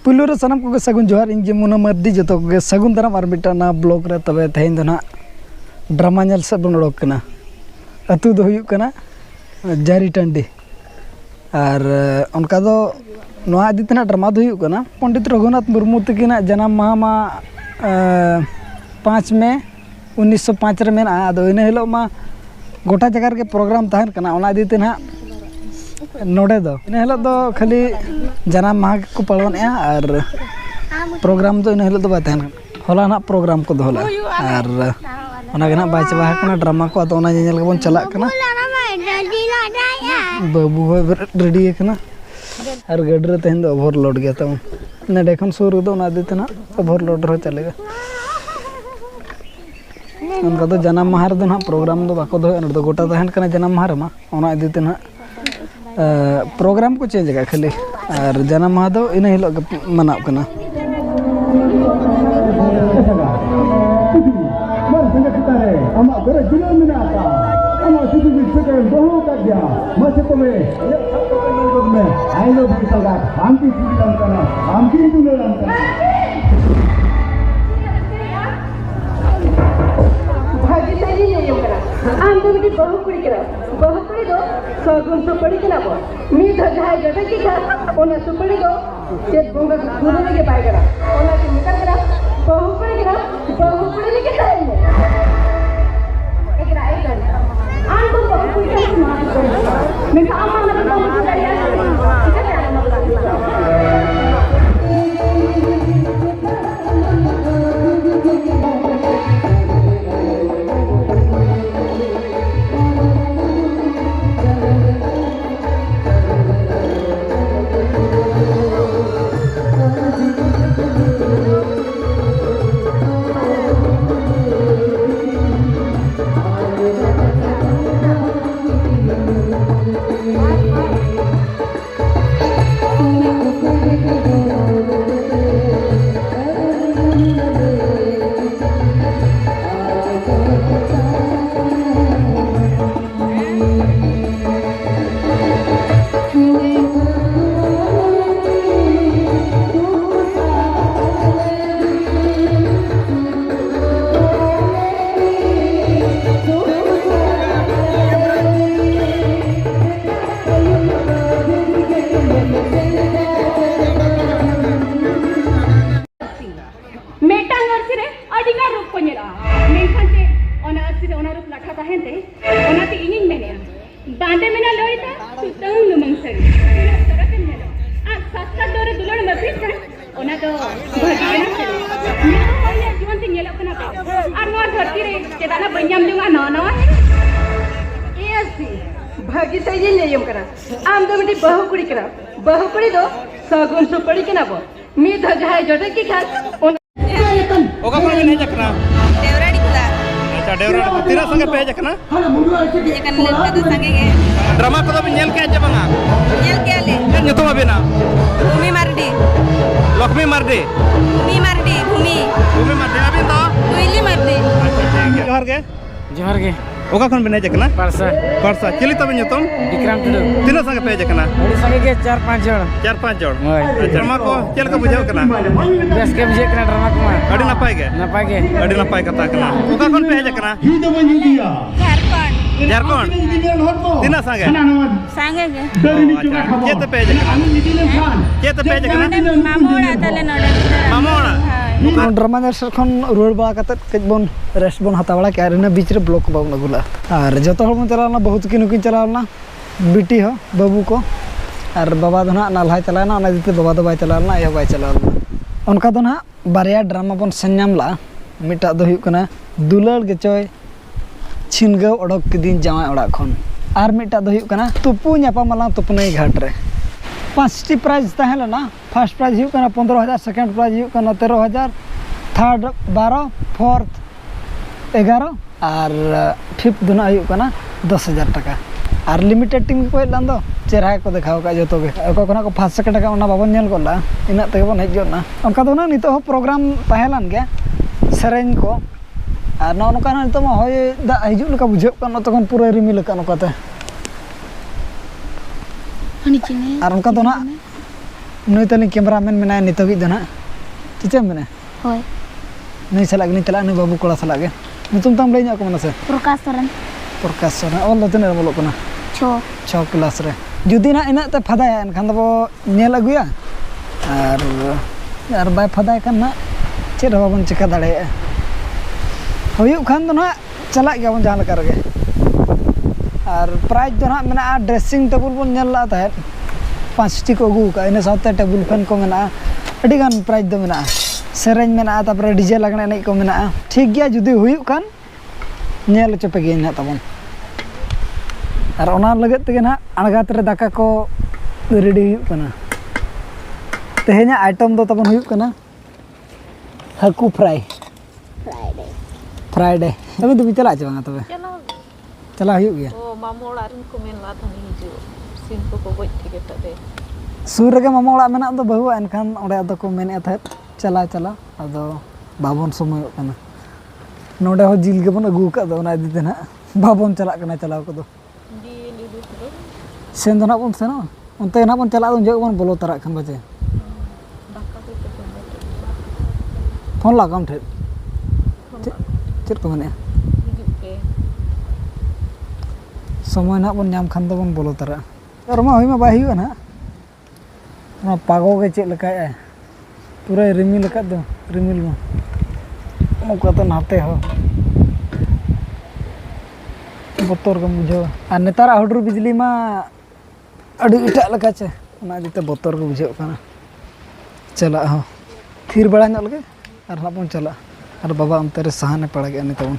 पुलू रे सनम को सगुन जोहार इन मुना मर्दी जो को सगुन दाराम और मिटा ना ब्लॉग रे तबे तेहेन दो ना ड्रामा नेल से बन उड़ोक कना अतु दो हुयुक कना जारी टंडी और उनका दो नोआ इदी तना ड्रामा दो हुयुक कना पंडित रघुनाथ मुर्मू तकिना जन्म माह मा 5 मई 1905 रे मेना आदो इन हिलो मा गोटा जगह के प्रोग्राम तहन कना ओना इदी तना नोडे दो इन हिलो दो खाली जन्म माह को पालन और प्रोग्राम दो इन हिलो दो बातें होला ना प्रोग्राम को दोला और ओना गना बाय चबा कना ड्रामा को तो ओना जेल के बन चला कना बाबू रेडी कना और गडरे तेहन दो ओवरलोड गया तो नेडे खन सुर दो ना दिते ना ओवरलोड रो चलेगा उनका तो जन्म माह रे दो ना प्रोग्राम दो बाको दो दो गोटा तहन कना जन्म माह रे मा ओना इदिते ना प्रोग्राम को चेंज का खाली और जन्म माह दो इन हिलो मनाव कना बहु कुड़ी दो सगुन सुपड़ी के नाबो मी धजाय जटे की खा ओना सुपड़ी दो चेत बोंगा गुरु के पाए करा ओना के निकल करा बहु कुड़ी के खाए में एकरा एक आन तो बहु कुड़ी के मार मैं काम ना तो मुझे तैयार बांधे में ना लोई था सुतंग नुमंग सरी तरह के मेलो आ सस्ता दौरे दुलड़ मफिस है ओना तो भगिया ना मैं तो ये जीवन से नेलो कना पे और नोर धरती रे केदाना बन्याम जुंगा ना ना एसी भागी से ये नेयम करा आम तो मिटी बहु कुड़ी दो सगुन सुपड़ी के ना बो मी धजाय जटे की खा ओका कोन नहीं जकना देवराड़ी खुदा अच्छा देवराड़ी तीरा संगे पे जकना जकन लेका तो संगे के ड्रामा को तो नेल के जबंगा नेल के ले nyutum abina Bhumi Mardi Lakshmi Mardi Bhumi abin to तुइली Mardi johar ge oka kon bena jekna parsa chili to nyutum Vikram Tudu tina sange pe jekna ओडी संगे के 4-5 जण 4-5 jor ड्रामा को चल के बुझाव कना बेस के बुझे कना ड्रामा को adi napai ge adi napai kata kana oka kon pe jekna Jharkhand tina sange संगे के chete pe jekna मामोड़ा तले नडे मामोड़ा ड्रामा दर्शक खन रोड बा कत कज बन रेस्ट बन हता बड़ा के रे बीच रे ब्लॉक बाबू गुला और जतो हर मन चलाना बहुत किन चलाना बिटी हो बाबू को और बाबा दो ना नालहा चलाना ओना दिते बाबा दो बाय चलाना या बाय चलाना उनका दो ना बारिया ड्रामा बन संयाम ला मिटा दो हुई कना दुलड़ के चोय छिनगाव ओडक किदिन जावाय ओडा खन और मिटा दो हुई कना तुपु न्यापा मला तुपनई घाट रे 5टी प्राइज तहला ना फर्स्ट प्राइज हुई कना 15,000 सेकंड प्राइज हुई कना 13,000 थर्ड 12 फोर्थ 11 और फिफ्थ दुना हुई कना 10,000 टाका और लिमिटेड टीम को हेलान दो चेहरा को देखाव का जो तो को फर्स्ट सेकंड का ओना बाबन नेल कोला इना तक बन हेजोना उनका दो ना नितो हो प्रोग्राम तहलान के सेरेंज को और नौका नितो मा होय दा हिजु लका बुझेब कन तखन पूरा रिमिल का नोकाते और उनका तो ना नुई तली कैमरामैन मेना नितोगी दो ना चीचे मेने होय नुई सलाग नी चला नुई बाबू कोड़ा सलागे नितुम ताम लई को मना से प्रकाश सरन प्रकाश सोना ऑल द तिना बोलो कना 6 क्लास रे जुदी ना इना ते फदाया एनखान दो नेल अगुया और बाय फदाय खान ना चेद बाबन चिका दाड़े हुयुग खान दो ना चला गया बन जहां लगा रगे और प्राइज दो ना मेना ड्रेसिंग टेबल बन नेल ला था 5 टी को अगू का इन साथे टेबल फैन को मेना अडी गान प्राइज दो मेना सेरेंज मेना तापर डीजे लगने नहीं को मेना ठीक गया जुदी हुयुग खान नेल चपे गे ना तबन और ओना लगत तेगे ना अणगात रे दाका को रेडी हुयुग कना तेहेना आइटम दो तबन हुयुग कना हाकू फ्राई फ्राइडे तबे तो चला चे बांगा तबे चला हुयुग गया ओ मामू ओड़ा रिन को मेन ला थानी हिजु सिन को गोज ठीक तबे सूर रे मामा ओड़ा मेना दो बहु एनखान ओडे अदो को मेने था चला चला अदो बाबन समय कना नोडे हो जिल के बन अगू का दो ना दिते ना बाबन चला कना चलाव को दो सेन दो ना बन सेनो उनते ना बन चला दो जो बन बोलो तरा खान बजे फोन लगाम ठे चेत को मने समय ना बन नाम खान दो बन बोलो तरा और मा होई मा बाय हुआ ना ना पागो के चेत लका है पूरा रिमिल लका दो रिमिल मा मुका तो नाते हो बोतर को बुझो आ नेतारा हुडुर बिजली मा अड़ी इटा लका चे ना दिते बोतर को बुझो कना चला हो थीर बड़ा न लगे और ना बन चला और बाबा अंते रे सहाने पड़ा गया ने तबन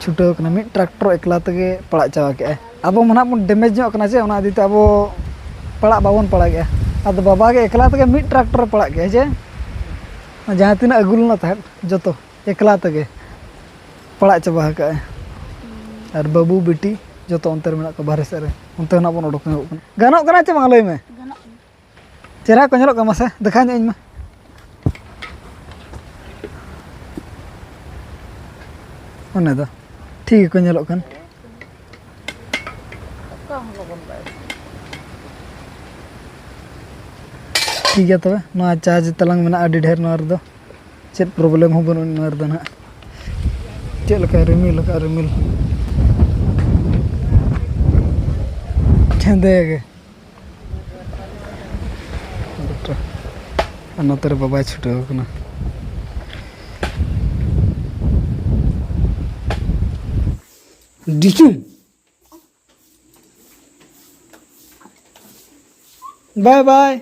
छुटो कना मिड ट्रैक्टर एकला तगे पड़ा चावा के अब मना बन डैमेज जो कना चे ओना दिते अब पड़ा बाबन पड़ा गया अब बाबा के एकला तगे मिड ट्रैक्टर पड़ा गया जे जहां तीन अगुल ना था जतो एकला तगे पड़ा चाबा का और बाबू बेटी जो तो अंतर में को बाहर से उनते ना बन उडक गानो कना चे मांगलई में चेहरा को ñelo का मसे देखा इन में ओने दो ठीक को ñelo कन ठीक है तबे ना चार्ज तलंग में आडी ढेर नर दो चेत प्रॉब्लम हो बन नर दो ना चेल का रिमिल चंदेगे नतर बाबा छुटे होना डिचुम बाय बाय